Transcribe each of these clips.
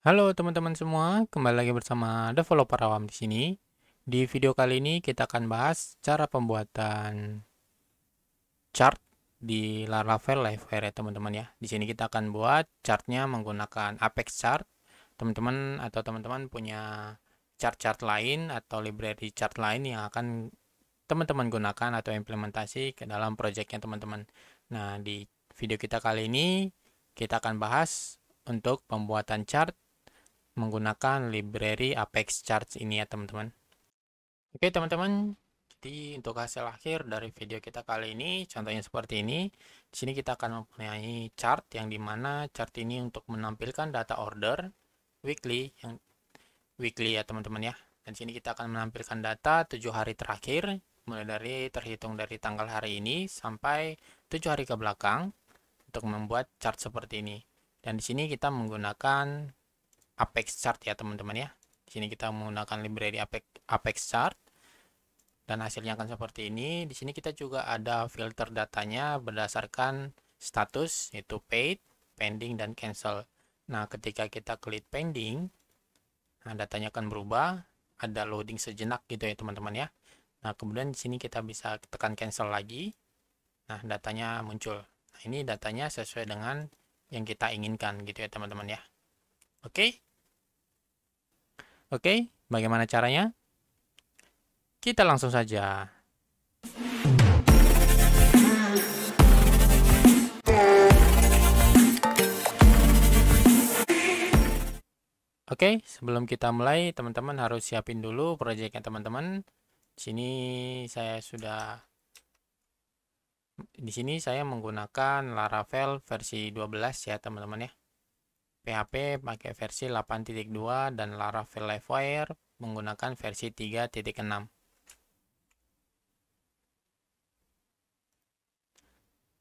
Halo teman-teman semua, kembali lagi bersama developer awam di sini. Di video kali ini kita akan bahas cara pembuatan chart di Laravel Liveware ya teman-teman ya. Di sini kita akan buat chartnya menggunakan Apex Chart. Teman-teman punya chart-chart lain atau library chart lain yang akan teman-teman gunakan atau implementasi ke dalam projectnya teman-teman. Nah, di video kita kali ini kita akan bahas untuk pembuatan chart menggunakan library Apex Charts ini ya teman-teman. Oke teman-teman, jadi untuk hasil akhir dari video kita kali ini, contohnya seperti ini. Di sini kita akan mempunyai chart yang dimana chart ini untuk menampilkan data order weekly ya teman-teman ya. Dan di sini kita akan menampilkan data 7 hari terakhir, mulai dari terhitung dari tanggal hari ini sampai 7 hari ke belakang untuk membuat chart seperti ini. Dan di sini kita menggunakan Apex Chart ya teman-teman ya. Di sini kita menggunakan library Apex Chart dan hasilnya akan seperti ini. Di sini kita juga ada filter datanya berdasarkan status yaitu paid, pending dan cancel. Nah, ketika kita klik pending, nah datanya akan berubah, ada loading sejenak gitu ya teman-teman ya. Nah, kemudian di sini kita bisa tekan cancel lagi. Nah, datanya muncul. Nah, ini datanya sesuai dengan yang kita inginkan gitu ya teman-teman ya. Oke. Oke, bagaimana caranya? Kita langsung saja. Oke, sebelum kita mulai, teman-teman harus siapin dulu proyeknya teman-teman. Di sini saya menggunakan Laravel versi 12 ya, teman-teman ya. PHP pakai versi 8.2 dan Laravel Livewire menggunakan versi 3.6.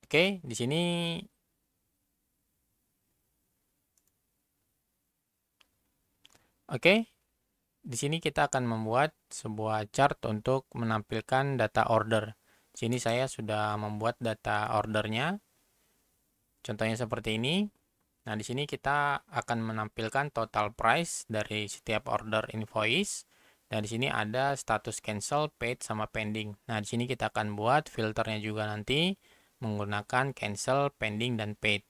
Oke, di sini di sini kita akan membuat sebuah chart untuk menampilkan data order. Di sini saya sudah membuat data ordernya. Contohnya seperti ini. Nah, di sini kita akan menampilkan total price dari setiap order invoice. Dan di sini ada status cancel, paid, sama pending. Nah, di sini kita akan buat filternya juga nanti menggunakan cancel, pending, dan paid.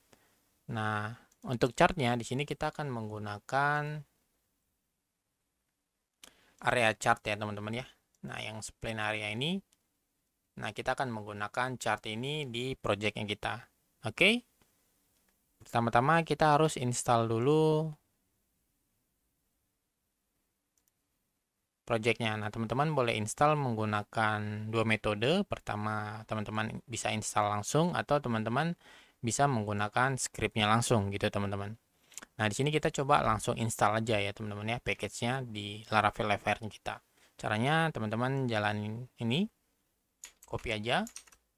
Nah, untuk chartnya di sini kita akan menggunakan area chart ya teman-teman ya. Nah, yang spline area ini, nah kita akan menggunakan chart ini di projectnya kita. Oke. Pertama-tama kita harus install dulu projectnya. Nah, teman-teman boleh install menggunakan dua metode. Pertama, teman-teman bisa install langsung atau teman-teman bisa menggunakan scriptnya langsung gitu teman-teman. Nah, di sini kita coba langsung install aja ya teman-teman ya package-nya di Laravel Liveware kita. Caranya teman-teman jalanin ini, copy aja.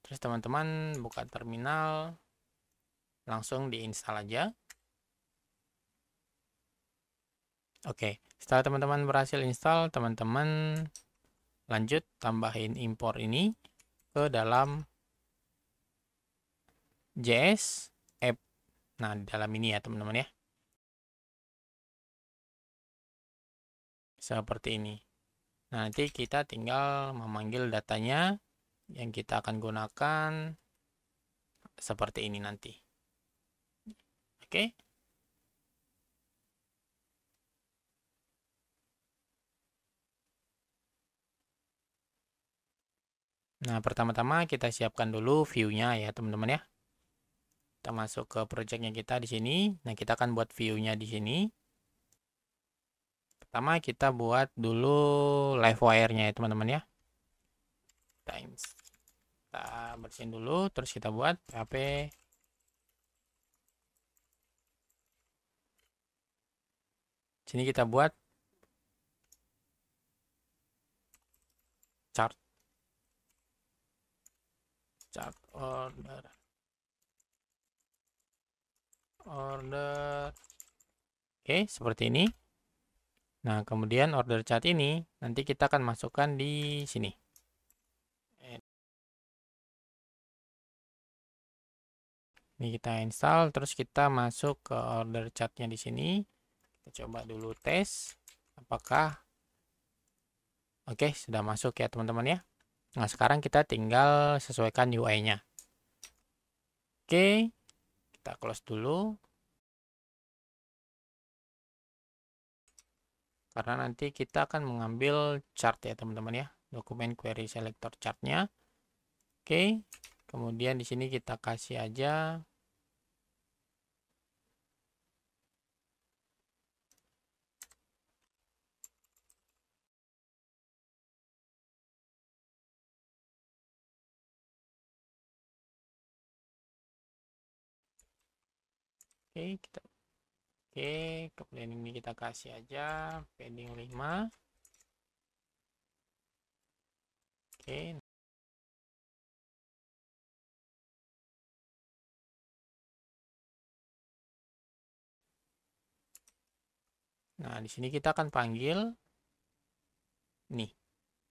Terus teman-teman buka terminal, langsung diinstal aja. Oke, setelah teman-teman berhasil install, teman-teman lanjut tambahin impor ini ke dalam JS app. Nah, di dalam ini ya teman-teman ya. Seperti ini. Nah, nanti kita tinggal memanggil datanya yang kita akan gunakan seperti ini nanti. Oke. Nah, pertama-tama kita siapkan dulu view-nya ya teman-teman ya. Kita masuk ke projectnya kita di sini. Nah, kita akan buat view-nya di sini. Pertama kita buat dulu Livewire-nya ya teman-teman ya. Kita bersihin dulu, terus kita buat PHP sini kita buat chart order. Oke, seperti ini. Nah, kemudian order chart ini nanti kita akan masukkan di sini. Ini kita install, terus kita masuk ke order chartnya di sini. Kita coba dulu tes apakah oke, sudah masuk ya teman-teman ya. Nah, sekarang kita tinggal sesuaikan UI-nya. Oke, kita close dulu. Karena nanti kita akan mengambil chart ya teman-teman ya. Dokumen query selector chartnya. Oke, kemudian di sini kita kasih aja kemudian ini kita kasih aja padding 5. Oke. Nah, di sini kita akan panggil nih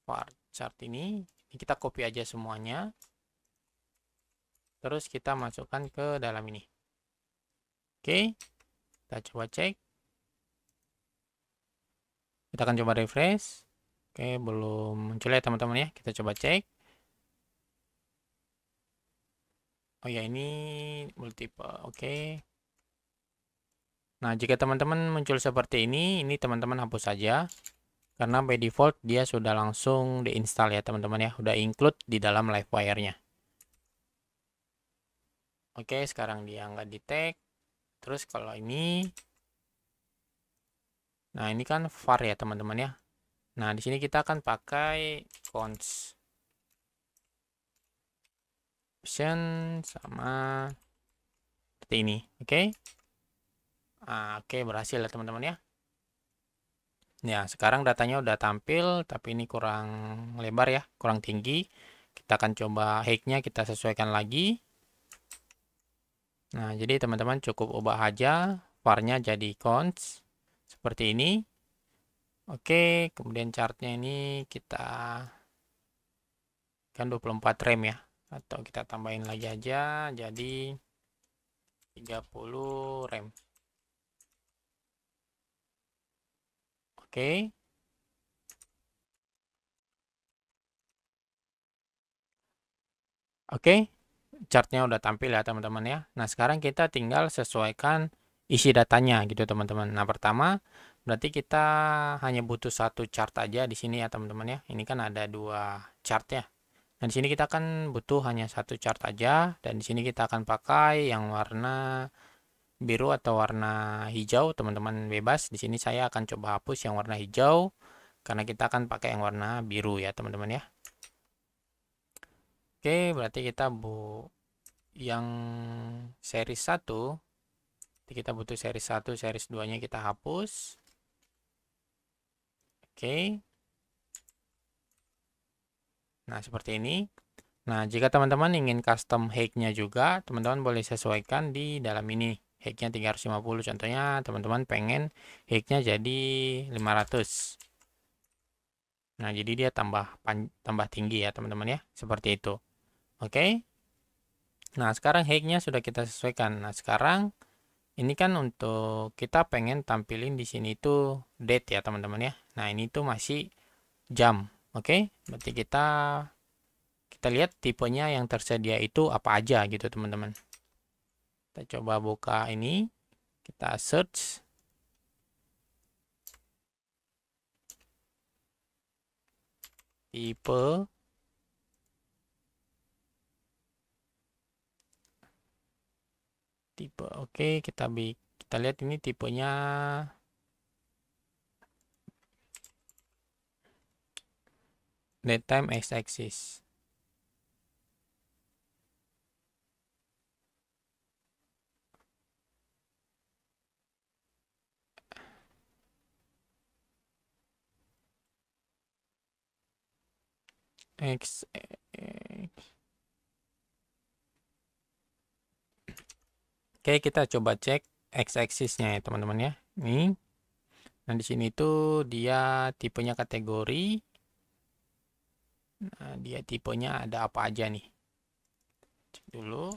var chart ini. Ini kita copy aja semuanya. Terus kita masukkan ke dalam ini. Oke. Kita coba cek. Kita akan coba refresh. Oke, belum muncul ya teman-teman ya. Kita coba cek. Oh ya, ini multiple. Oke. Nah, jika teman-teman muncul seperti ini teman-teman hapus saja. Karena by default dia sudah langsung diinstal ya teman-teman ya. Udah include di dalam Livewire-nya. Oke, sekarang dia nggak di tag. Terus kalau ini, nah ini kan var ya teman-teman ya. Nah, di sini kita akan pakai cons option sama seperti ini. Oke. Oke, berhasil ya teman-teman ya. Ya, sekarang datanya udah tampil, tapi ini kurang lebar ya, kurang tinggi. Kita akan coba height-nya kita sesuaikan lagi. Nah, jadi teman-teman cukup ubah aja var-nya jadi cons seperti ini. Oke, kemudian chart-nya ini kita kan 24 rem ya, atau kita tambahin lagi aja jadi 30 rem. Oke. Oke, chartnya udah tampil ya teman-teman ya. Nah, sekarang kita tinggal sesuaikan isi datanya gitu teman-teman. Nah, pertama berarti kita hanya butuh satu chart aja di sini ya teman-teman ya. Ini kan ada dua chart ya. Nah, di sini kita akan butuh hanya satu chart aja, dan di sini kita akan pakai yang warna biru atau warna hijau, teman-teman bebas. Di sini saya akan coba hapus yang warna hijau karena kita akan pakai yang warna biru ya teman-teman ya. Oke, berarti kita yang series 1, kita butuh series 1, series 2 nya kita hapus. Oke. Nah, seperti ini. Nah, jika teman-teman ingin custom height-nya juga, teman-teman boleh sesuaikan di dalam ini. Height-nya 350, contohnya teman-teman pengen height-nya jadi 500. Nah, jadi dia tambah tinggi ya teman-teman ya, seperti itu. Oke. Nah, sekarang height-nya sudah kita sesuaikan. Nah, sekarang ini kan untuk kita pengen tampilin di sini itu date ya teman-teman ya. Nah, ini tuh masih jam. Oke, berarti kita lihat tipenya yang tersedia itu apa aja gitu teman-teman. Kita coba buka ini, kita search. Tipe oke, kita lihat ini tipenya datetime x-axis. Oke, kita coba cek x-axisnya ya teman-teman ya. Ini. Nah, di sini tuh dia tipenya kategori. Nah, dia tipenya ada apa aja nih. Cek dulu.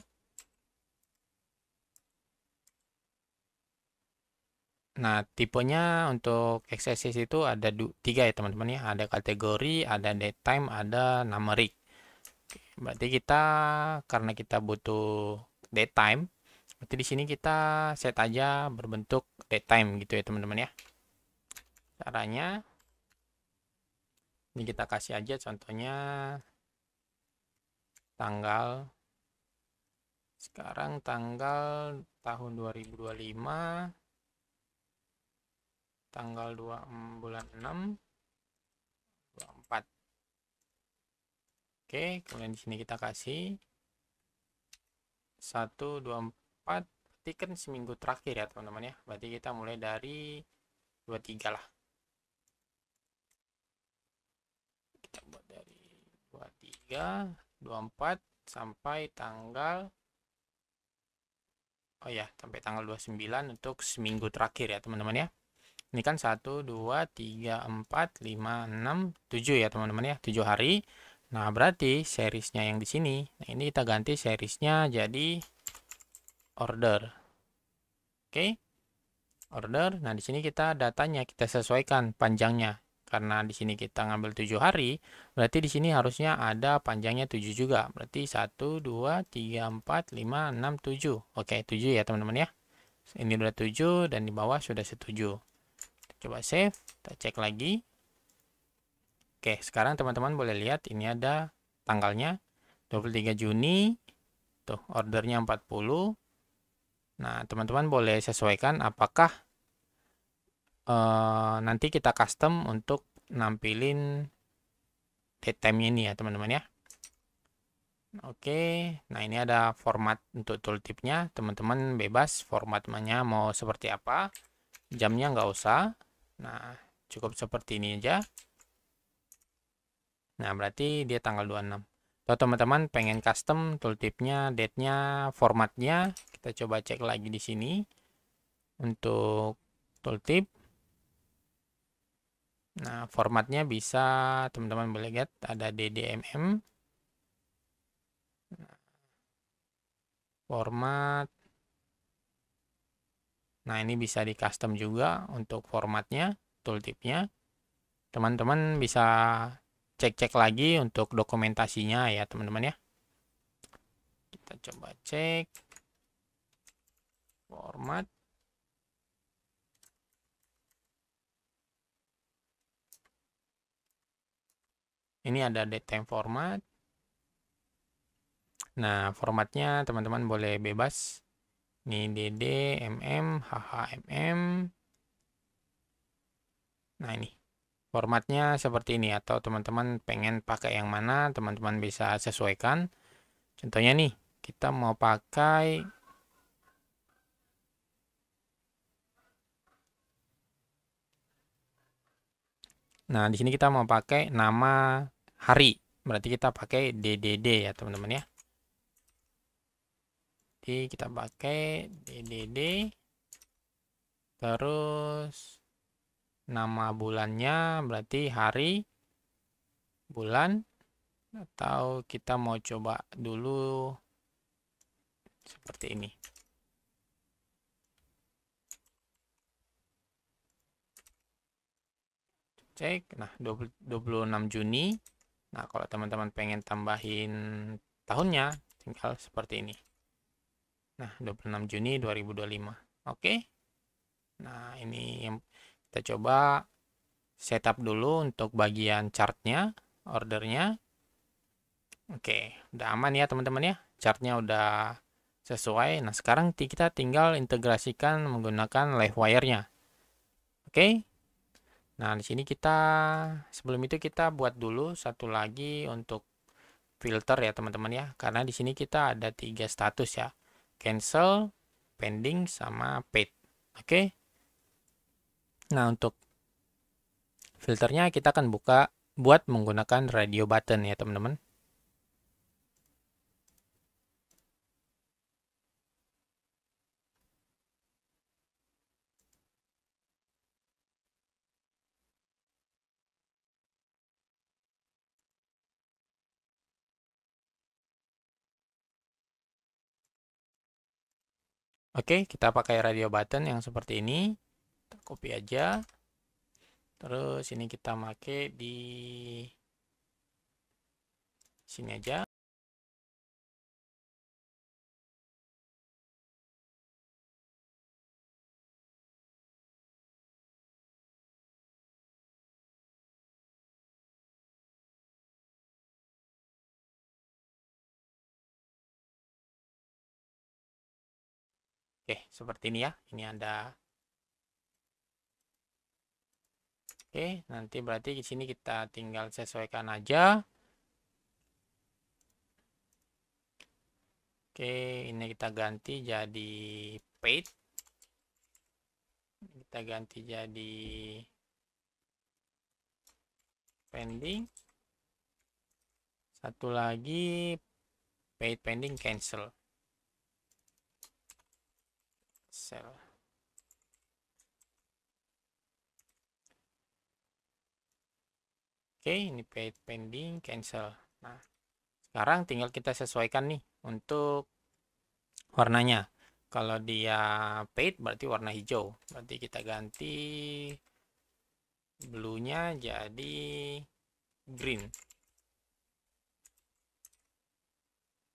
Nah, tipenya untuk XSS itu ada tiga ya teman-teman ya. Ada kategori, ada datetime, ada numeric. Berarti kita karena kita butuh datetime, berarti di sini kita set aja berbentuk datetime gitu ya teman-teman ya. Caranya ini kita kasih aja contohnya tanggal. Sekarang tanggal tahun 2025, tanggal 2 bulan 6 24. Oke, kemudian di sini kita kasih 124, berarti kan seminggu terakhir ya teman-teman ya. Berarti kita mulai dari 23 lah. Kita buat dari 23, 24 sampai tanggal, oh ya, sampai tanggal 29 untuk seminggu terakhir ya teman-teman ya. Ini kan 1, 2, 3, 4, 5, 6, 7 ya teman-teman ya. 7 hari. Nah, berarti seriesnya yang di sini. Nah, ini kita ganti seriesnya jadi order. Oke. Order. Nah, di sini kita datanya kita sesuaikan panjangnya. Karena di sini kita ngambil 7 hari, berarti di sini harusnya ada panjangnya 7 juga. Berarti 1, 2, 3, 4, 5, 6, 7. Oke, 7 ya teman-teman ya. Ini udah 7 dan di bawah sudah setuju. Coba save, kita cek lagi. Oke, sekarang teman-teman boleh lihat ini ada tanggalnya 23 Juni. Tuh, ordernya 40. Nah, teman-teman boleh sesuaikan apakah nanti kita custom untuk nampilin date time ini ya, teman-teman ya. Oke, nah ini ada format untuk tooltipnya. Teman-teman bebas formatnya mau seperti apa. Jamnya nggak usah. Nah, cukup seperti ini aja. Nah, berarti dia tanggal 26. Kalau teman-teman pengen custom tooltipnya, date-nya, formatnya, kita coba cek lagi di sini. Untuk tooltip. Nah, formatnya bisa teman-teman boleh lihat ada DDMM. Format. Nah, ini bisa di custom juga untuk formatnya, tooltipnya. Teman-teman bisa cek-cek lagi untuk dokumentasinya ya, teman-teman ya. Kita coba cek format. Ini ada datetime format. Nah, formatnya teman-teman boleh bebas. Ini DD, MM, HHMM. Nah, ini. Formatnya seperti ini atau teman-teman pengen pakai yang mana, teman-teman bisa sesuaikan. Contohnya nih, kita mau pakai Nah, di sini kita mau pakai nama hari. Berarti kita pakai DDD ya, teman-teman ya. Jadi kita pakai DDD. Terus nama bulannya berarti hari, bulan. Atau kita mau coba dulu seperti ini. Cek. Nah, 26 Juni. Nah, kalau teman-teman pengen tambahin tahunnya, tinggal seperti ini. Nah, 26 Juni 2025. Oke. Nah, ini yang kita coba setup dulu untuk bagian chartnya, ordernya. Oke, udah aman ya teman-teman ya. Chartnya udah sesuai. Nah, sekarang kita tinggal integrasikan menggunakan Livewire-nya. Oke. Nah, di sini kita sebelum itu kita buat dulu satu lagi untuk filter ya teman-teman ya. Karena di sini kita ada 3 status ya. Cancel, pending, sama paid. Oke. Nah, untuk filternya kita akan buat menggunakan radio button ya teman-teman. Oke, kita pakai radio button yang seperti ini. Kita copy aja. Terus ini kita pakai di sini aja. Oke, seperti ini ya. Ini ada. Oke, nanti berarti di sini kita tinggal sesuaikan aja. Oke, ini kita ganti jadi paid. Kita ganti jadi pending. Satu lagi paid pending cancel. Sell. Oke, ini paid pending cancel. Nah, sekarang tinggal kita sesuaikan nih untuk warnanya. Kalau dia paid berarti warna hijau. Berarti kita ganti blue-nya jadi green.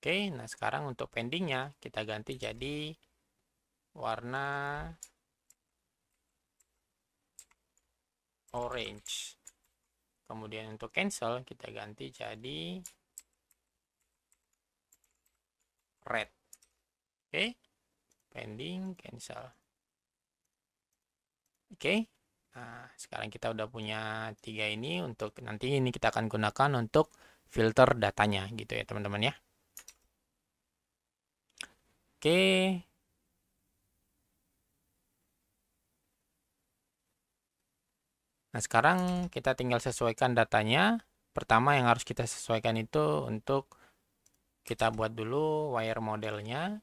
Oke, nah sekarang untuk pendingnya kita ganti jadi warna orange. Kemudian untuk cancel kita ganti jadi red. Oke, pending cancel. Oke, nah sekarang kita udah punya 3 ini. Untuk nanti ini kita akan gunakan untuk filter datanya gitu ya teman-teman ya. Oke, nah sekarang kita tinggal sesuaikan datanya. Pertama yang harus kita sesuaikan itu untuk kita buat dulu wire modelnya.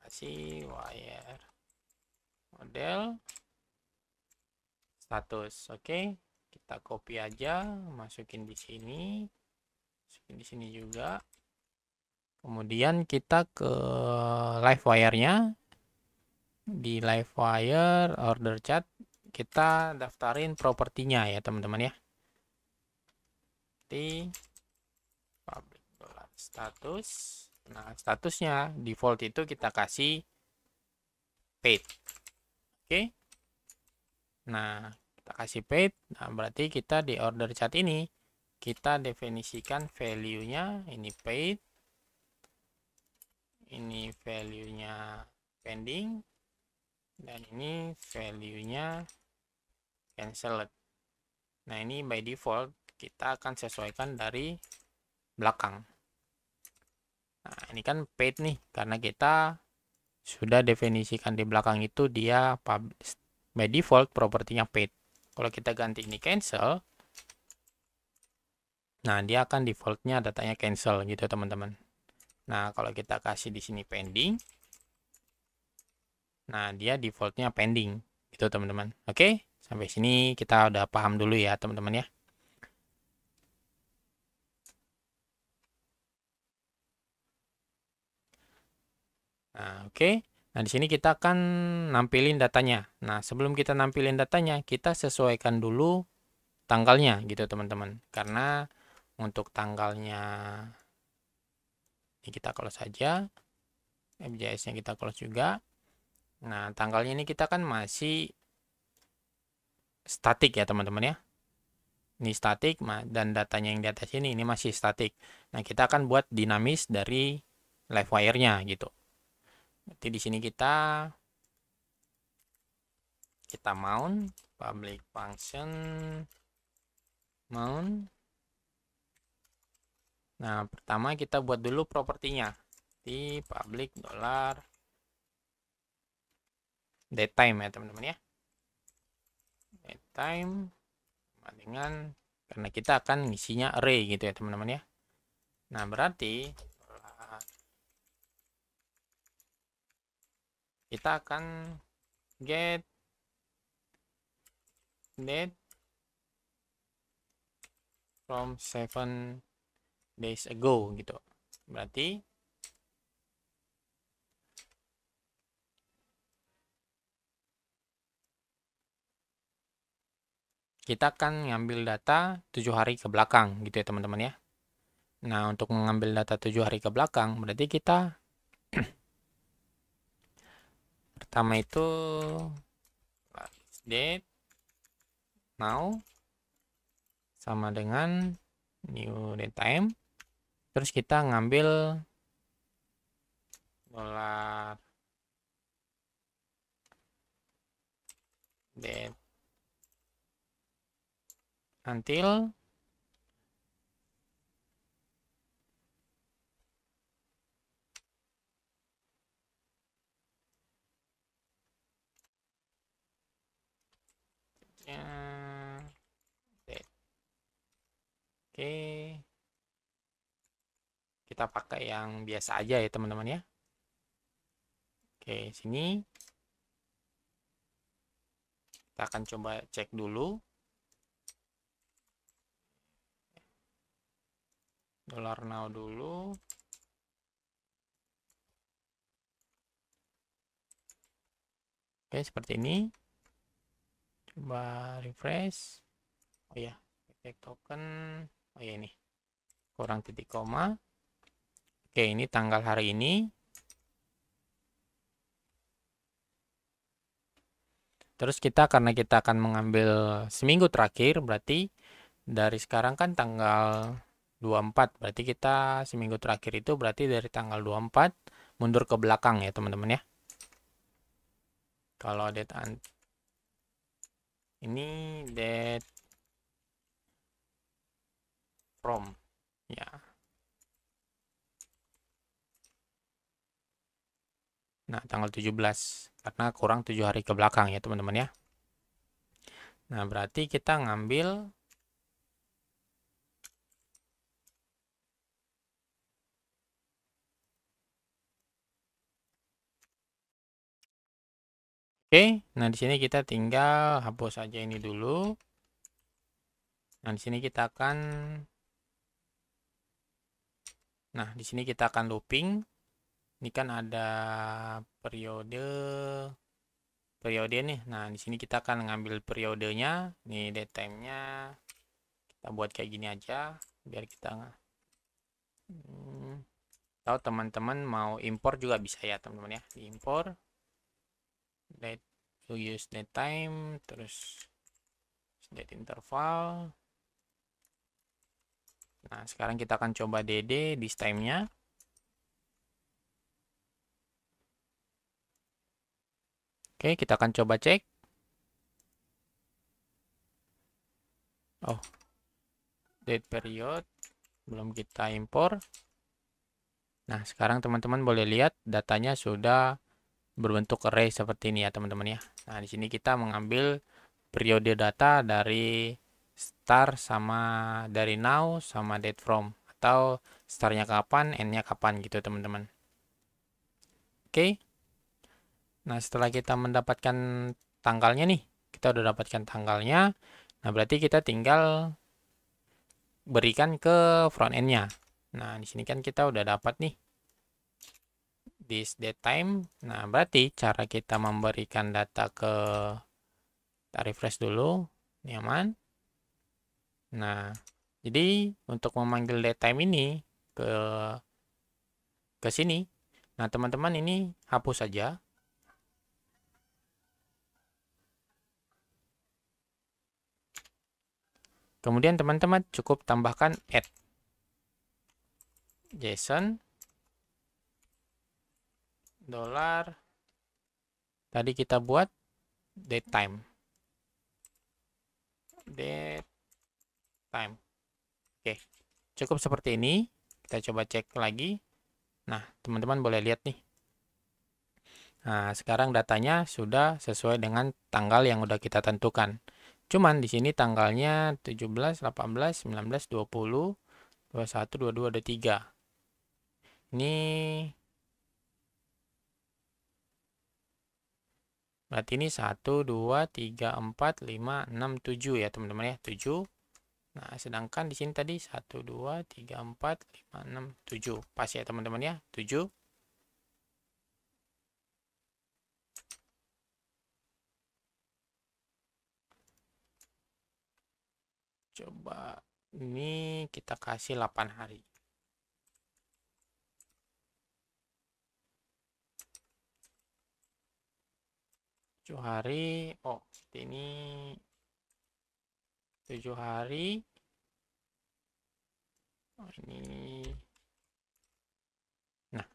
Kasih wire model status. Oke, kita copy aja, masukin di sini, masukin di sini juga. Kemudian kita ke live wire-nya. Di live wire order chart kita daftarin propertinya ya teman-teman ya. Di public status. Nah, statusnya default itu kita kasih paid. Oke. Nah, kita kasih paid. Nah, berarti kita di order chart ini kita definisikan value-nya ini paid. Ini value-nya pending. Dan ini value-nya cancelled. Nah, ini by default kita akan sesuaikan dari belakang. Nah, ini kan paid nih, karena kita sudah definisikan di belakang itu dia by default propertinya paid. Kalau kita ganti ini cancel, nah dia akan defaultnya datanya cancel gitu teman-teman. Nah, kalau kita kasih di sini pending, nah dia defaultnya pending gitu teman-teman. Oke, sampai sini kita udah paham dulu ya teman-teman ya. Nah, oke. Nah, di sini kita akan nampilin datanya. Nah, sebelum kita nampilin datanya, kita sesuaikan dulu tanggalnya gitu, teman-teman. Karena untuk tanggalnya ini kita close saja. FJS-nya kita close juga. Nah, tanggalnya ini kita kan masih statik ya, teman-teman ya. Ini statik dan datanya yang di atas ini masih statik. Nah, kita akan buat dinamis dari live wire-nya gitu. Berarti di sini kita mount public function mount. Nah, pertama kita buat dulu propertinya di public dollar datetime ya teman-teman ya. Datetime sama dengan karena kita akan ngisinya array gitu ya teman-teman ya. Nah, berarti kita akan get date from 7 days ago gitu. Berarti kita akan ngambil data 7 hari ke belakang gitu ya teman-teman ya. Nah, untuk mengambil data 7 hari ke belakang, berarti kita pertama itu date now sama dengan new date time. Terus kita ngambil dolar date until date. Oke, kita pakai yang biasa aja ya teman-teman ya. Oke, sini kita akan coba cek dulu dolar now dulu. Oke, seperti ini. Coba refresh. Oh ya, cek token. Oh ya, ini kurang titik koma. Oke, ini tanggal hari ini. Terus karena kita akan mengambil seminggu terakhir, berarti dari sekarang kan tanggal 24, berarti kita seminggu terakhir itu berarti dari tanggal 24 mundur ke belakang ya teman-teman ya. Kalau ini date from ya. Nah, tanggal 17 karena kurang 7 hari ke belakang ya teman-teman ya. Nah, berarti kita ngambil Oke, nah di sini kita tinggal hapus aja ini dulu. Nah, di sini kita akan di sini kita akan looping. Ini kan ada periode nih. Nah, di sini kita akan ngambil periodenya. Nih date time-nya kita buat kayak gini aja biar kita tahu teman-teman mau impor juga bisa ya, teman-teman ya. Impor date to use date time terus date interval. Nah, sekarang kita akan coba DD this time-nya. Oke, kita akan coba cek. Oh, date period belum kita impor. Nah, sekarang teman-teman boleh lihat datanya sudah berbentuk array seperti ini ya, teman-teman ya. Nah, di sini kita mengambil periode data dari start sama dari now sama date from, atau startnya kapan, endnya kapan gitu, teman-teman. Oke. Nah, setelah kita mendapatkan tanggalnya nih, kita udah dapatkan tanggalnya. Nah, berarti kita tinggal berikan ke front end-nya. Nah, di sini kan kita udah dapat nih this date time. Nah, berarti cara kita memberikan data ke kita refresh dulu, ini aman. Nah, jadi untuk memanggil date time ini ke sini. Nah, teman-teman ini hapus saja. Kemudian teman-teman cukup tambahkan add JSON dolar tadi kita buat date time. Oke, cukup seperti ini. Kita coba cek lagi. Nah, teman-teman boleh lihat nih. Nah, sekarang datanya sudah sesuai dengan tanggal yang udah kita tentukan. Cuman di sini tanggalnya 17, 18, 19, 20, 21, 22, 23. Ini berarti ini 1, 2, 3, 4, 5, 6, 7 ya teman-teman ya. 7. Nah, sedangkan di sini tadi 1, 2, 3, 4, 5, 6, 7. Pas ya teman-teman ya. 7. Coba ini kita kasih 8 hari. Tujuh hari, oh ini 7 hari. Oh, ini, nah,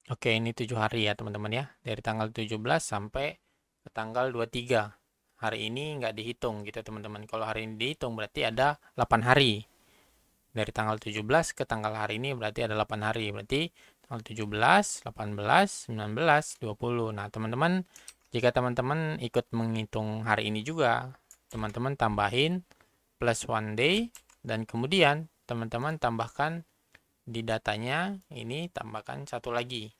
oke ini 7 hari ya teman-teman ya. Dari tanggal 17 sampai ke tanggal 23. Hari ini nggak dihitung gitu teman-teman. Kalau hari ini dihitung berarti ada 8 hari. Dari tanggal 17 ke tanggal hari ini berarti ada 8 hari. Berarti tanggal 17, 18, 19, 20. Nah, teman-teman, jika teman-teman ikut menghitung hari ini juga, teman-teman tambahin plus one day, dan kemudian teman-teman tambahkan di datanya, ini tambahkan satu lagi,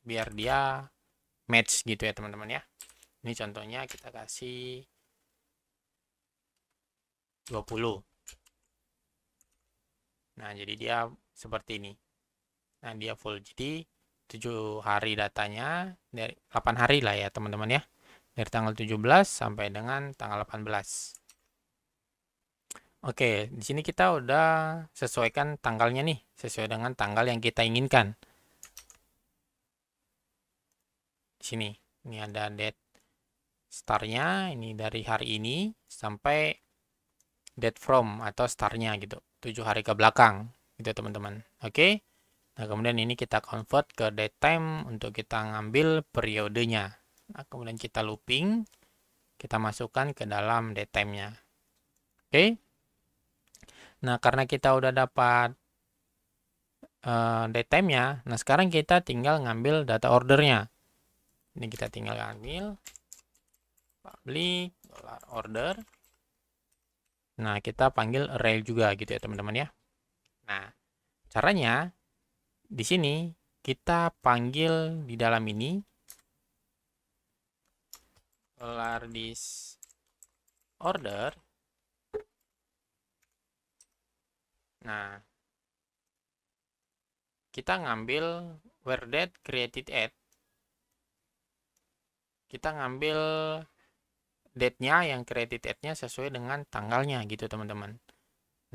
biar dia match gitu ya teman-teman ya. Ini contohnya kita kasih 20. Nah, jadi dia seperti ini. Nah, dia full. Jadi 7 hari datanya, dari 8 hari lah ya teman-teman ya. Dari tanggal 17 sampai dengan tanggal 18. Oke, di sini kita udah sesuaikan tanggalnya nih, sesuai dengan tanggal yang kita inginkan. Di sini, ini ada date startnya, ini dari hari ini sampai date from atau startnya gitu, 7 hari ke belakang gitu teman-teman. Oke. Nah, kemudian ini kita convert ke date time untuk kita ngambil periodenya. Nah, kemudian kita looping, kita masukkan ke dalam date time-nya. Oke. Nah, karena kita udah dapat date time-nya, nah sekarang kita tinggal ngambil data ordernya. Ini kita tinggal ambil public $order. Nah, kita panggil array juga gitu ya teman-teman ya. Nah, caranya di sini kita panggil di dalam ini this order. Nah, kita ngambil where date created at. Kita ngambil date-nya yang created at-nya sesuai dengan tanggalnya gitu teman-teman.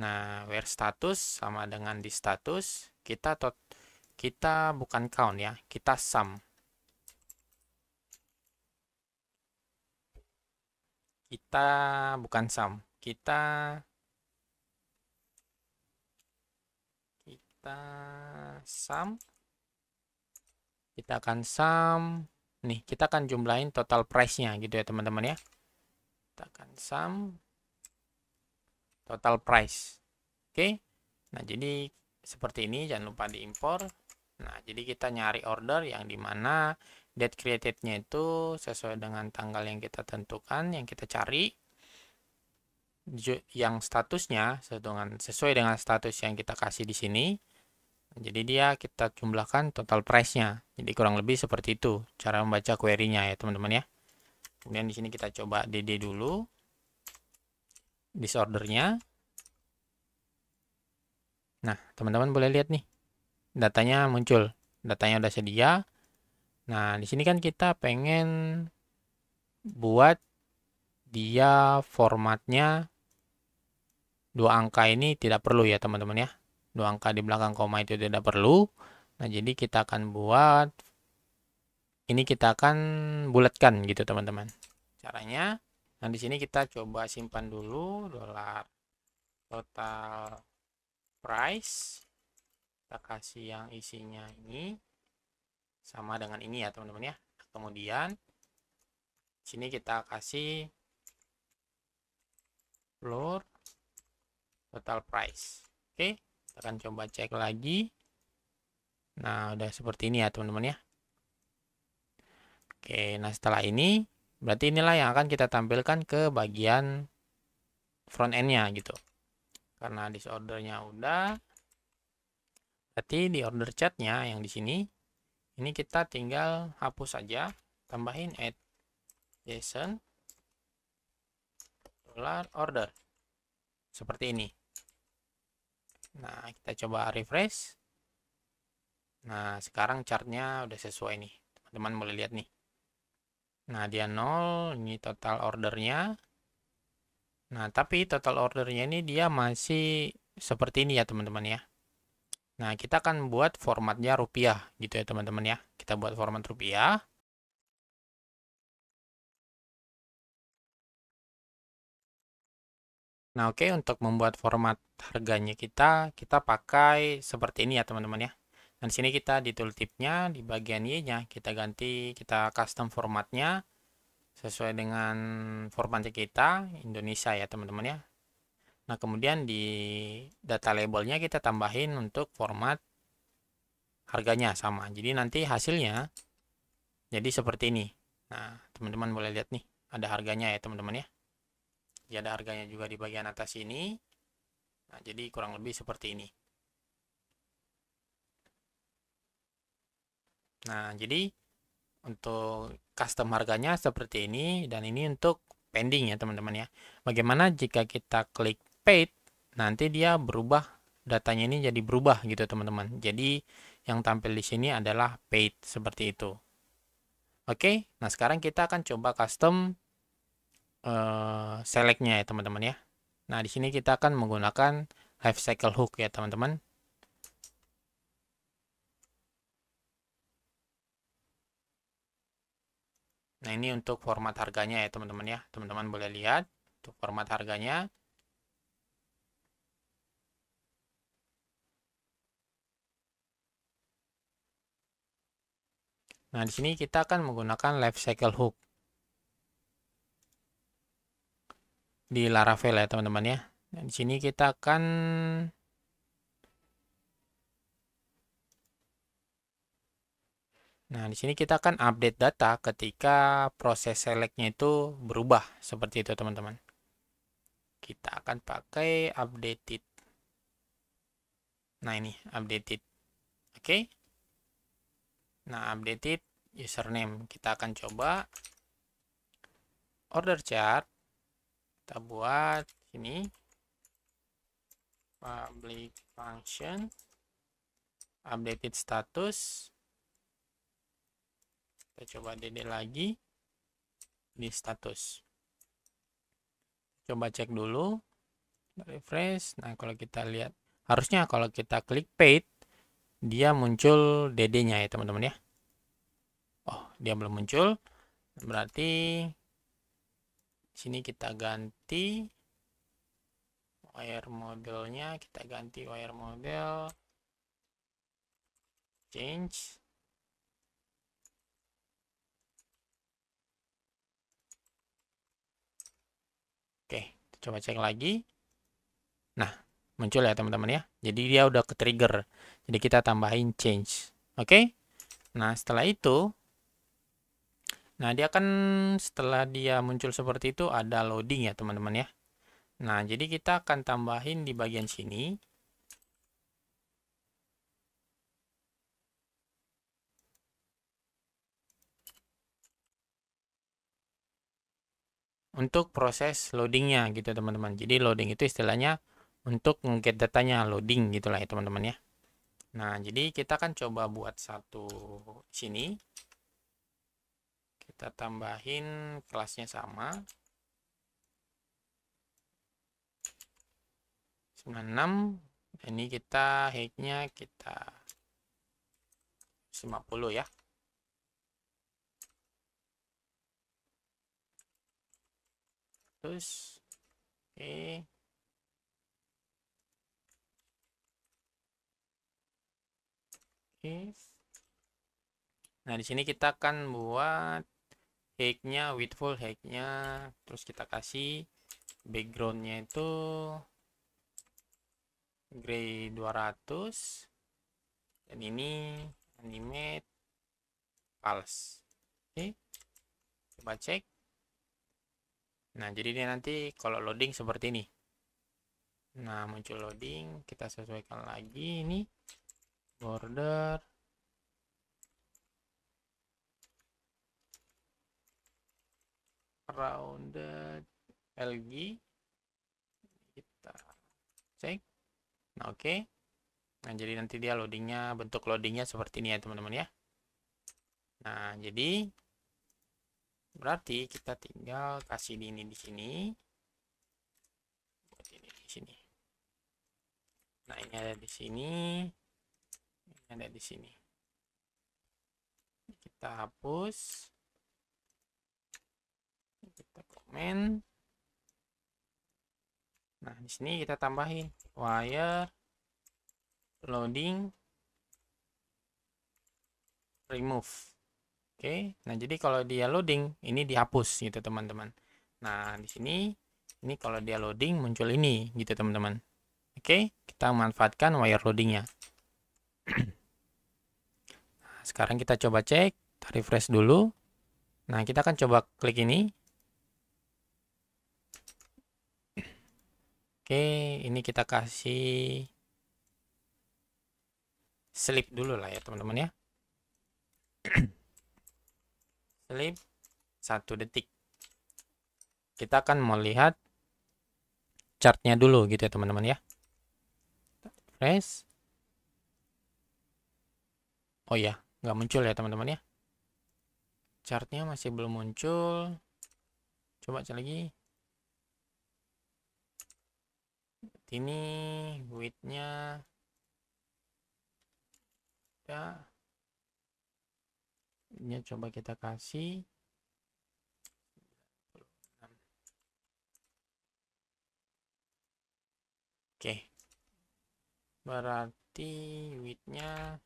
Nah, where status sama dengan di status kita bukan count ya, kita sum. Kita bukan sum, kita sum. Kita akan sum. Nih, kita akan jumlahin total price-nya gitu ya teman-teman ya. Kita akan sum total price. Oke. Nah, jadi seperti ini, jangan lupa diimpor. Nah, jadi kita nyari order yang dimana date created-nya itu sesuai dengan tanggal yang kita tentukan, yang kita cari. Yang statusnya sesuai dengan status yang kita kasih di sini. Jadi dia kita jumlahkan total price-nya. Jadi kurang lebih seperti itu cara membaca query-nya ya teman-teman ya. Kemudian di sini kita coba DD dulu. Disordernya. Nah, teman-teman boleh lihat nih. Datanya muncul. Datanya udah sedia. Nah, di sini kan kita pengen buat dia formatnya 2 angka ini tidak perlu ya teman-teman ya. 2 angka di belakang koma itu tidak perlu. Nah, jadi kita akan buat ini, kita akan bulatkan gitu teman-teman. Caranya, nah di sini kita coba simpan dulu $total price. Kita kasih yang isinya ini sama dengan ini ya teman-teman ya. Kemudian sini kita kasih floor total price. Oke, kita akan coba cek lagi. Nah, udah seperti ini ya teman-teman ya. Oke, nah setelah ini berarti inilah yang akan kita tampilkan ke bagian front end-nya gitu. Karena disordernya udah, berarti di order chat-nya yang di sini, ini kita tinggal hapus saja, tambahin add JSON $order. Seperti ini. Nah, kita coba refresh. Nah, sekarang chartnya udah sesuai nih. Teman-teman boleh lihat nih. Nah, dia 0, ini total ordernya. Nah, tapi total ordernya ini dia masih seperti ini ya, teman-teman ya. Nah, kita akan buat formatnya rupiah gitu ya, teman-teman ya. Kita buat format rupiah. Nah, oke, untuk membuat format harganya kita pakai seperti ini ya, teman-teman ya. Dan sini kita di tooltipnya, di bagian Y-nya, kita ganti, kita custom formatnya sesuai dengan formatnya kita, Indonesia ya, teman-teman ya. Nah, kemudian di data labelnya kita tambahin untuk format harganya sama. Jadi nanti hasilnya jadi seperti ini. Nah, teman-teman boleh lihat nih, ada harganya ya, teman-teman ya. Jadi ada harganya juga di bagian atas ini. Nah, jadi kurang lebih seperti ini. Nah, jadi untuk custom harganya seperti ini, dan ini untuk pending ya, teman-teman ya. Bagaimana jika kita klik paid, nanti dia berubah, datanya ini jadi berubah gitu, teman-teman. Jadi yang tampil di sini adalah paid seperti itu. Oke, nah sekarang kita akan coba custom selectnya ya, teman-teman ya. Nah, di sini kita akan menggunakan life cycle hook ya, teman-teman. Nah, ini untuk format harganya ya, teman-teman ya. Teman-teman boleh lihat untuk format harganya. Nah, di sini kita akan menggunakan life cycle hook di Laravel ya, teman-teman ya. Dan di sini kita akan Nah, di sini kita akan update data ketika proses selectnya itu berubah seperti itu, teman-teman. Kita akan pakai updated. Nah, ini updated. Oke. Nah, updated username. Kita akan coba order chart. Kita buat ini public function updated status. Kita coba DD lagi di status. Coba cek dulu, refresh. Nah, kalau kita lihat, harusnya kalau kita klik paid, dia muncul DD-nya ya, teman-teman ya. Oh, dia belum muncul. Berarti sini kita ganti wire modelnya, kita ganti wire model change. Oke, coba cek lagi. Nah, muncul ya, teman-teman ya. Jadi dia udah ke trigger. Jadi kita tambahin change. Oke. Nah, setelah itu, nah dia kan setelah dia muncul seperti itu ada loading ya, teman-teman ya. Nah, jadi kita akan tambahin di bagian sini. Untuk proses loadingnya gitu, teman-teman. Jadi loading itu istilahnya untuk nge-get datanya, loading gitulah ya, teman-teman ya. Nah, jadi kita akan coba buat satu sini. Kita tambahin kelasnya sama. 96. Ini kita height-nya kita 50 ya. Terus oke. Oke. Nah, di sini kita akan buat height-nya, widthful height-nya, terus kita kasih background-nya itu gray 200, dan ini animate false. Oke, coba cek. Nah, jadi dia nanti kalau loading seperti ini. Nah, muncul loading, kita sesuaikan lagi ini border rounded LG. Kita cek. Nah, oke. Nah, jadi nanti dia loadingnya, bentuk loadingnya seperti ini ya, teman-teman ya. Nah, jadi Berarti kita tinggal kasih ini di sini, buat ini di sini. Nah, ini ada di sini, ini ada di sini. Kita hapus, kita komen. Nah, di sini kita tambahin wire loading remove. Oke. Nah, jadi kalau dia loading ini dihapus gitu, teman-teman. Nah, di sini ini kalau dia loading muncul ini gitu, teman-teman. Oke, kita manfaatkan wire loadingnya. Nah, sekarang kita coba cek, kita refresh dulu. Nah, kita akan coba klik ini. Oke, ini kita kasih sleep dulu lah ya, teman-teman ya. Sleep 1 detik. Kita akan melihat chartnya dulu gitu ya, teman-teman ya. Refresh. Oh ya, nggak muncul ya, teman-teman ya. Chartnya masih belum muncul. Coba cek lagi. Ini width-nya ya. Ini coba kita kasih. Oke. Berarti width-nya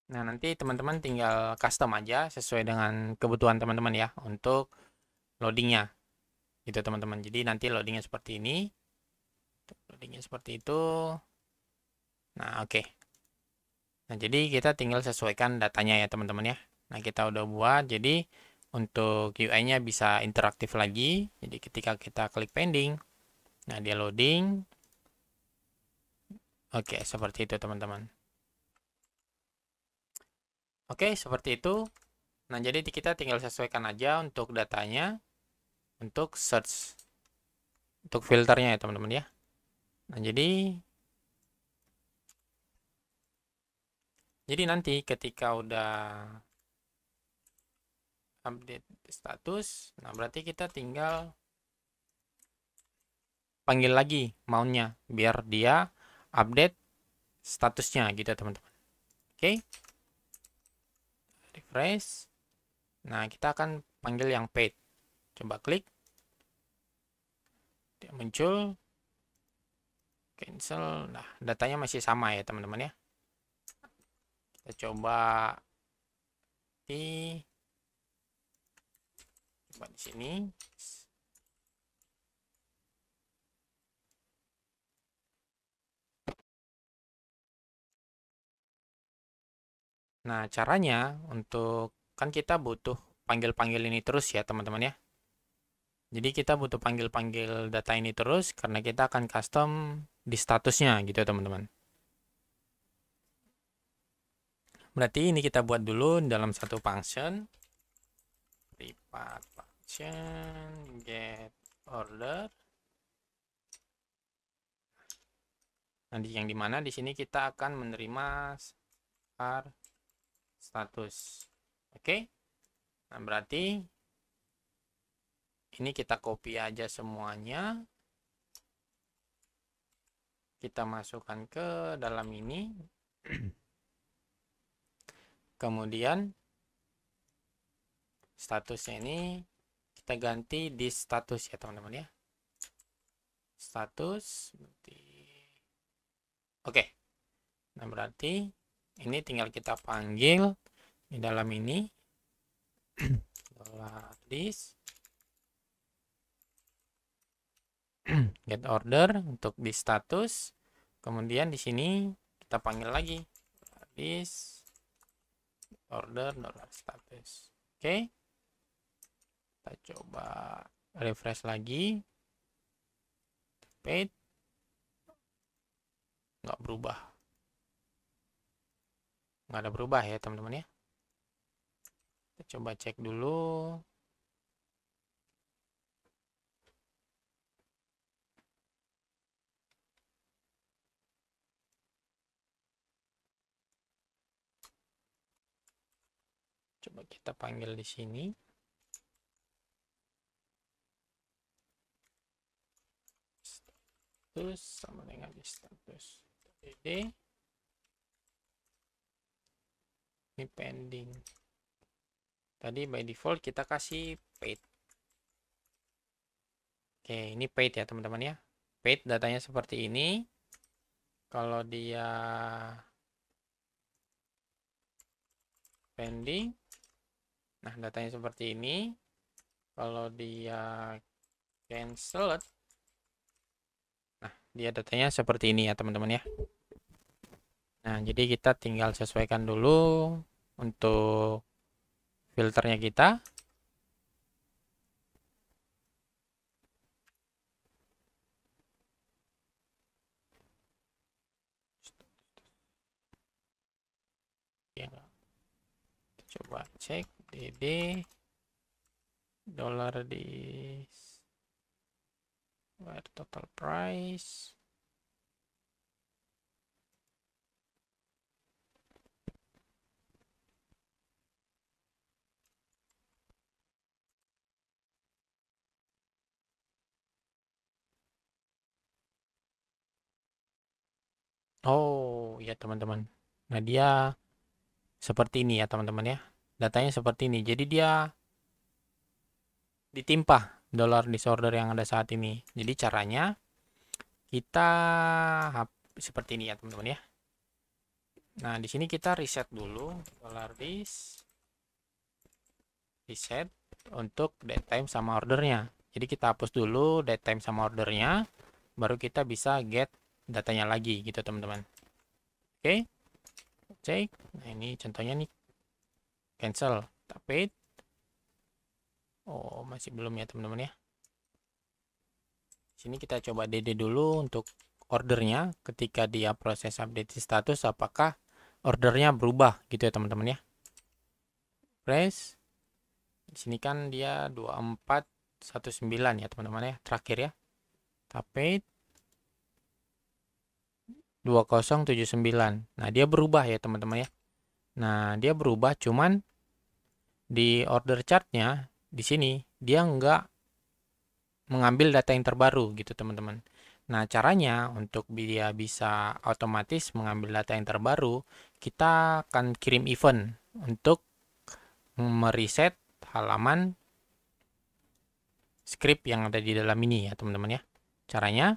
nah, nanti teman-teman tinggal custom aja sesuai dengan kebutuhan teman-teman ya untuk loadingnya gitu, teman-teman. Jadi nanti loadingnya seperti ini, loadingnya seperti itu. Nah, oke. Nah, jadi kita tinggal sesuaikan datanya ya, teman-teman ya. Nah, kita udah buat. Jadi untuk UI-nya bisa interaktif lagi. Jadi ketika kita klik pending, nah dia loading. Oke, seperti itu, teman-teman. Oke, seperti itu. Nah, jadi kita tinggal sesuaikan aja untuk datanya, untuk search, untuk filternya ya, teman-teman ya. Nah, jadi nanti ketika udah update status, nah berarti kita tinggal panggil lagi mountnya biar dia update statusnya gitu, teman-teman. Oke. Refresh. Nah, kita akan panggil yang paid. Coba klik. Dia muncul. Cancel. Nah, datanya masih sama ya, teman-teman ya. Kita coba di sini. Nah, caranya untuk kan kita butuh panggil-panggil ini terus ya, teman-teman ya. Jadi kita butuh panggil-panggil data ini terus karena kita akan custom di statusnya gitu, teman-teman. Berarti ini kita buat dulu dalam satu function. Private function get order. Nah, yang dimana di sini kita akan menerima status. Oke. Nah, berarti ini kita copy aja semuanya. Kita masukkan ke dalam ini. Kemudian statusnya ini kita ganti di status ya, teman-teman ya. Status oke. Nah, berarti ini tinggal kita panggil di dalam ini $list get order untuk di status. Kemudian di sini kita panggil lagi list order $status. Oke. Kita coba refresh lagi. Paid nggak berubah. Nggak ada berubah ya, teman-teman ya. Kita coba cek dulu. Coba kita panggil di sini. Status sama dengan di status. Jadi ini pending. Tadi by default kita kasih paid. Oke, ini paid ya teman-teman ya. Paid datanya seperti ini. Kalau dia pending, nah datanya seperti ini. Kalau dia cancelled, nah dia datanya seperti ini ya teman-teman ya. Nah, jadi kita tinggal sesuaikan dulu untuk filternya kita. Ya, coba cek DD dollar di where total price. Oh, ya teman-teman. Nah, dia seperti ini ya teman-teman ya. Datanya seperti ini. Jadi dia ditimpa dollar disorder yang ada saat ini. Jadi caranya kita seperti ini ya teman-teman ya. Nah, di sini kita reset dulu dollar dis reset untuk date time sama ordernya. Jadi kita hapus dulu date time sama ordernya, baru kita bisa get datanya lagi gitu teman-teman. Oke, cek. Nah, ini contohnya nih cancel, tapi oh masih belum ya teman-teman ya. Sini kita coba DD dulu untuk ordernya. Ketika dia proses update status, apakah ordernya berubah gitu ya teman-teman ya. Press. Di sini kan dia 2419 ya teman-teman ya, terakhir ya. Tapi 2079. Nah, dia berubah ya teman-teman ya. Nah, dia berubah cuman di order chartnya di sini dia nggak mengambil data yang terbaru gitu teman-teman. Nah, caranya untuk dia bisa otomatis mengambil data yang terbaru, kita akan kirim event untuk mereset halaman script yang ada di dalam ini ya teman-teman ya. Caranya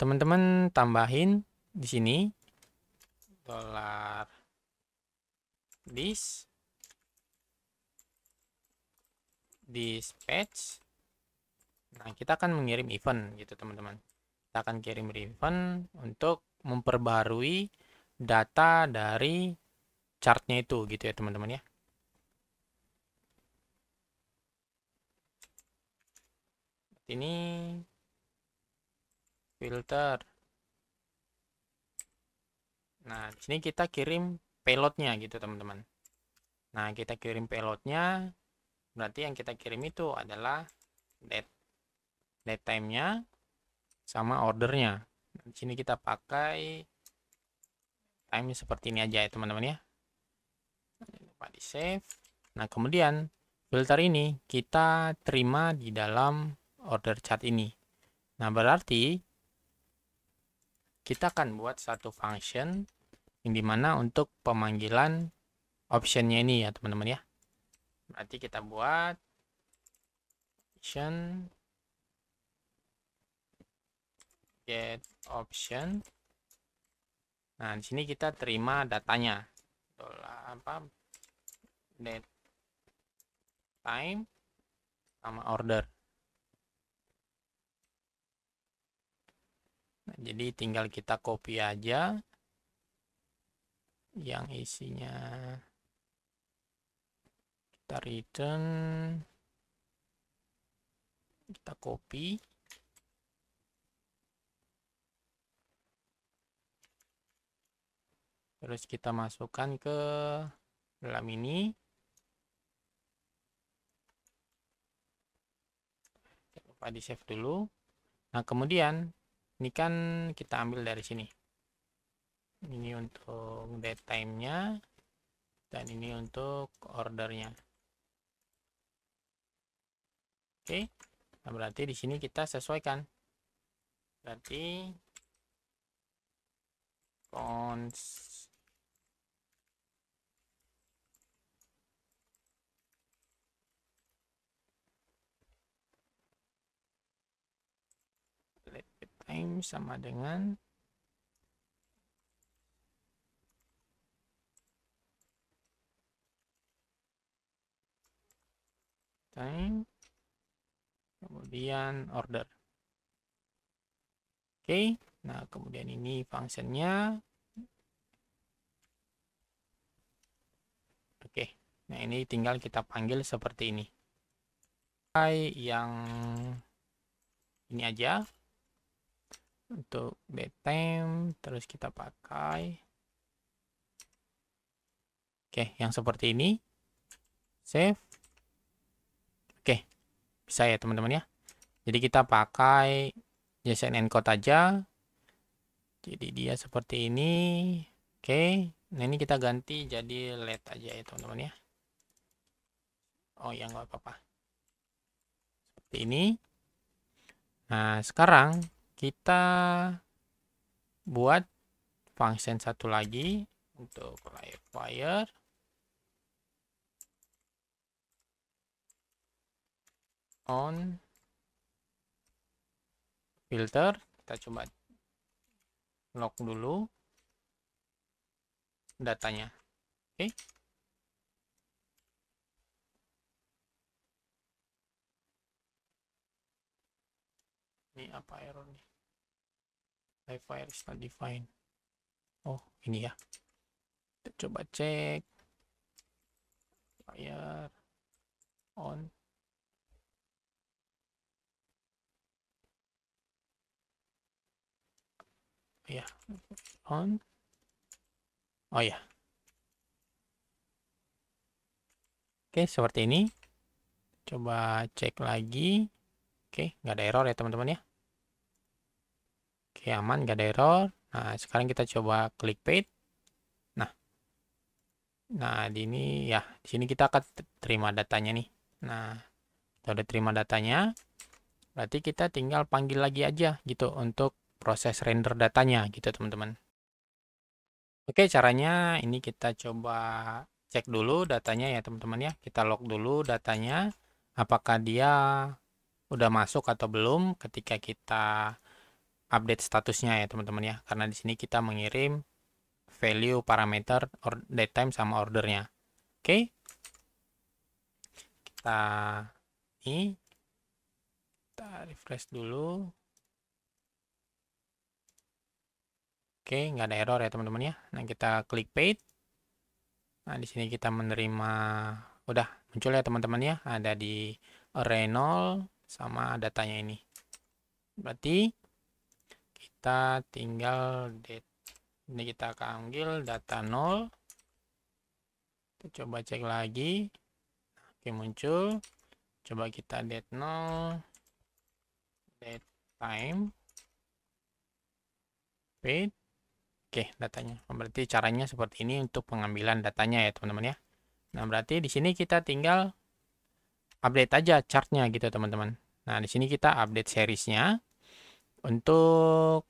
teman-teman tambahin di sini dollar dispatch. Nah, kita akan mengirim event gitu teman-teman. Kita akan kirim event untuk memperbarui data dari chartnya itu gitu ya teman-teman ya. Ini filter. Nah, di sini kita kirim payloadnya gitu teman-teman. Nah, kita kirim payloadnya, berarti yang kita kirim itu adalah date time-nya sama ordernya. Nah, di sini kita pakai time seperti ini aja ya teman-teman ya. Lupa di save. Nah, kemudian filter ini kita terima di dalam order chart ini. Nah, berarti kita akan buat satu function yang dimana untuk pemanggilan optionnya ini ya teman-teman ya. Berarti kita buat option get option. Nah, di sini kita terima datanya. Apa? Date time sama order. Nah, jadi tinggal kita copy aja yang isinya kita return, kita copy, terus kita masukkan ke dalam ini. Jangan lupa di save dulu. Nah, kemudian ini kan kita ambil dari sini. Ini untuk date time-nya. dan ini untuk ordernya. Oke, nah berarti di sini kita sesuaikan. Berarti cons time sama dengan time kemudian order. Oke, nah kemudian ini fungsinya. Oke, nah ini tinggal kita panggil seperti ini. Yang ini aja untuk datetime, terus kita pakai. Oke, yang seperti ini. Save. Oke, bisa ya teman-teman ya. Jadi kita pakai JSON encode aja. Jadi dia seperti ini. Oke, nah ini kita ganti jadi let aja ya teman-teman ya. Oh ya, nggak apa-apa. Seperti ini. Nah, sekarang kita buat function satu lagi untuk live wire. On filter, kita coba log dulu datanya. Oke. Ini apa error nih? Live wire is not defined. Oh, ini ya. Kita coba cek. Wire on. Ya, on. Oh ya. Oke, seperti ini. Coba cek lagi. Oke, nggak ada error ya teman-teman ya. Oke, aman, nggak ada error. Nah, sekarang kita coba klik paste. Nah, di ini ya, di sini kita akan terima datanya nih. Nah, kita udah terima datanya. Berarti kita tinggal panggil lagi aja gitu untuk proses render datanya gitu, teman-teman. Oke, caranya ini kita coba cek dulu datanya ya, teman-teman ya. Kita log dulu datanya, apakah dia udah masuk atau belum ketika kita update statusnya ya, teman-teman ya. Karena di sini kita mengirim value parameter datetime sama ordernya. Oke. Kita ini kita refresh dulu. Oke, nggak ada error ya teman-teman ya. Nah, kita klik paste. Nah, di sini kita menerima udah muncul ya teman-teman ya, ada di array 0 sama datanya ini. Berarti kita tinggal date. Ini kita panggil data 0. Kita coba cek lagi. Oke, muncul. Coba kita date 0, date time, paste. Oke, datanya. Berarti caranya seperti ini untuk pengambilan datanya ya, teman-teman ya. Nah, berarti di sini kita tinggal update aja chartnya gitu, teman-teman. Nah, di sini kita update seriesnya untuk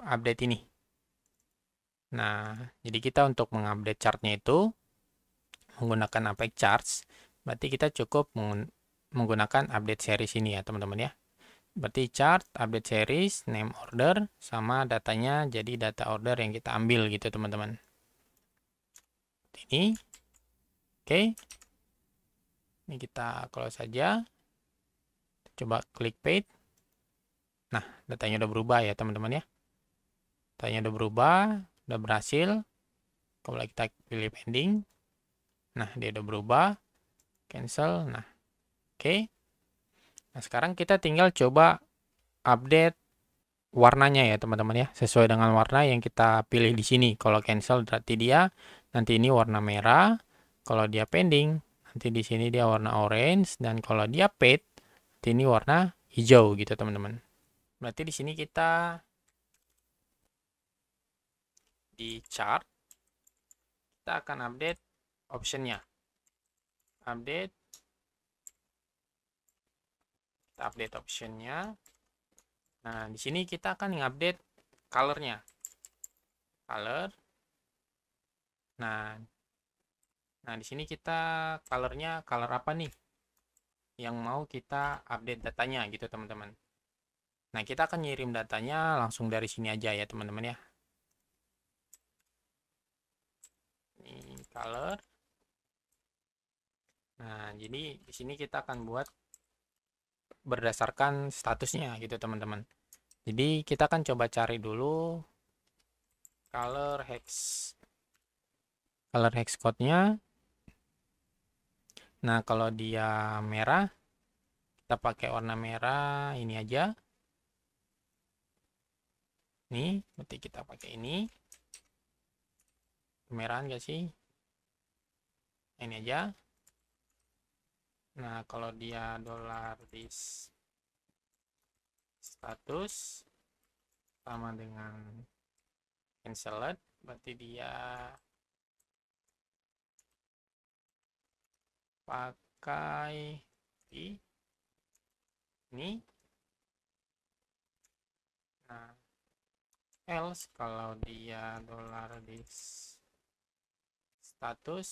update ini. Nah, jadi kita untuk mengupdate chartnya itu menggunakan Apex Charts. Berarti kita cukup menggunakan update series ini ya, teman-teman ya. Berarti chart, update series, name order, sama datanya jadi data order yang kita ambil gitu teman-teman. Ini. Oke. Ini kita close saja. Coba klik paste. Nah, datanya udah berubah ya teman-teman ya. Datanya udah berubah, udah berhasil. Kalau kita pilih pending. Nah, dia udah berubah. Cancel. Nah, oke. Nah, sekarang kita tinggal coba update warnanya ya teman-teman ya, sesuai dengan warna yang kita pilih di sini. Kalau cancel berarti dia nanti ini warna merah, kalau dia pending nanti di sini dia warna orange, dan kalau dia paid nanti ini warna hijau gitu teman-teman. Berarti di sini kita di chart kita akan update optionnya. Update. Kita update optionnya. Nah, di sini kita akan ngupdate colornya. Color. Nah, di sini kita colornya color apa nih? Yang mau kita update datanya gitu teman-teman. Nah, kita akan ngirim datanya langsung dari sini aja ya teman-teman ya. Ini color. Nah, jadi di sini kita akan buat berdasarkan statusnya gitu teman-teman. Jadi kita akan coba cari dulu color hex code-nya. Nah, kalau dia merah, kita pakai warna merah ini aja. Nih, berarti kita pakai ini. Kemerahan gak sih? Ini aja. Nah, kalau dia $this status sama dengan canceled, berarti dia pakai ini. Nah, else kalau dia $this status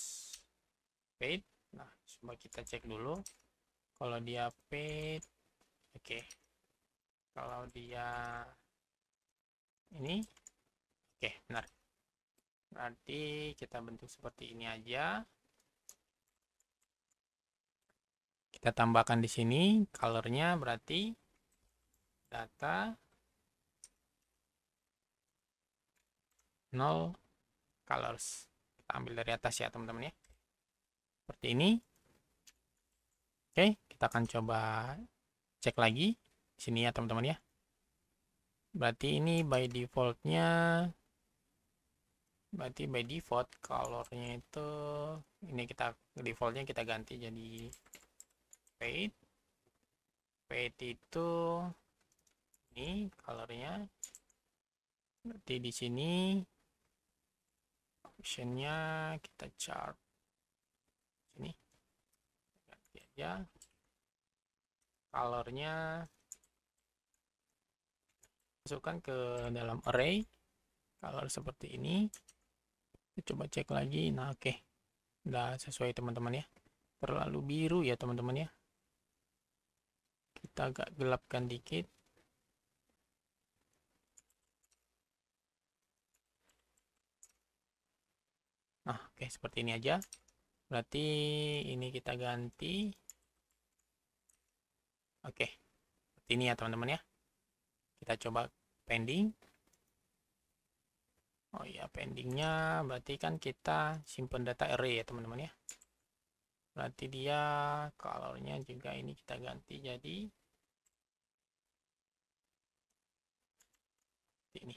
paid. Nah, coba kita cek dulu. Kalau dia paid, oke. Kalau dia ini, oke, benar. Berarti kita bentuk seperti ini aja. Kita tambahkan di sini colornya, berarti data 0 colors. Kita ambil dari atas ya teman-teman ya. Seperti ini. Oke, kita akan coba cek lagi di sini ya teman-teman ya. Berarti ini by default-nya, berarti by default colornya itu ini, kita defaultnya kita ganti jadi paid. Paid itu ini colornya. Berarti di sini optionnya kita chart sini, ganti aja colornya, masukkan ke dalam array color seperti ini. Kita coba cek lagi. Nah, oke, udah sesuai teman-teman ya. Terlalu biru ya teman-teman ya, kita agak gelapkan dikit. Nah, oke, seperti ini aja. Berarti ini kita ganti. Oke, seperti ini ya teman-teman ya. Kita coba pending. Oh iya, pendingnya berarti kan kita simpan data array ya teman-teman ya. Berarti dia colornya juga ini kita ganti jadi ini.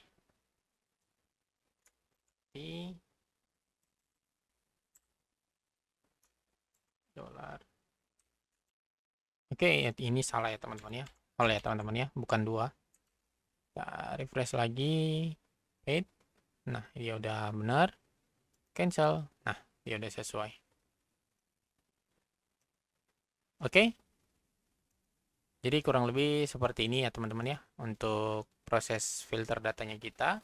Dolar. Oke, ini salah ya teman-teman ya. Salah ya teman-teman ya, bukan 2. Kita refresh lagi. Paid. Nah, dia udah benar. Cancel. Nah, dia udah sesuai. Oke. Jadi kurang lebih seperti ini ya teman-teman ya, untuk proses filter datanya kita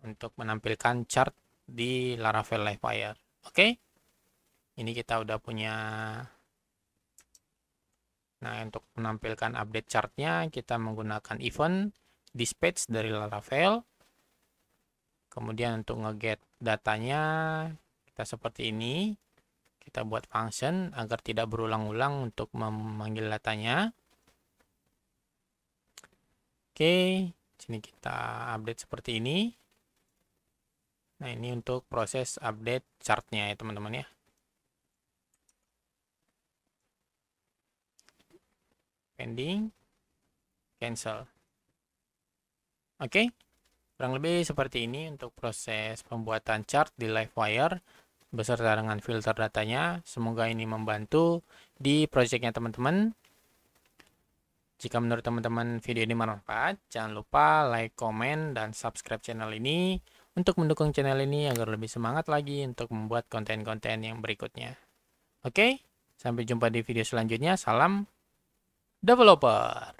untuk menampilkan chart di Laravel Livewire. Oke. Ini kita udah punya. Nah, untuk menampilkan update chartnya, kita menggunakan event dispatch dari Laravel. Kemudian untuk nge-get datanya, kita seperti ini. Kita buat function agar tidak berulang-ulang untuk memanggil datanya. Oke, sini kita update seperti ini. Nah, ini untuk proses update chartnya ya teman-teman ya. Pending, cancel. Oke, kurang lebih seperti ini untuk proses pembuatan chart di Livewire beserta dengan filter datanya. Semoga ini membantu di projectnya teman-teman. Jika menurut teman-teman video ini bermanfaat, jangan lupa like, komen, dan subscribe channel ini untuk mendukung channel ini agar lebih semangat lagi untuk membuat konten-konten yang berikutnya. Oke, sampai jumpa di video selanjutnya. Salam developer.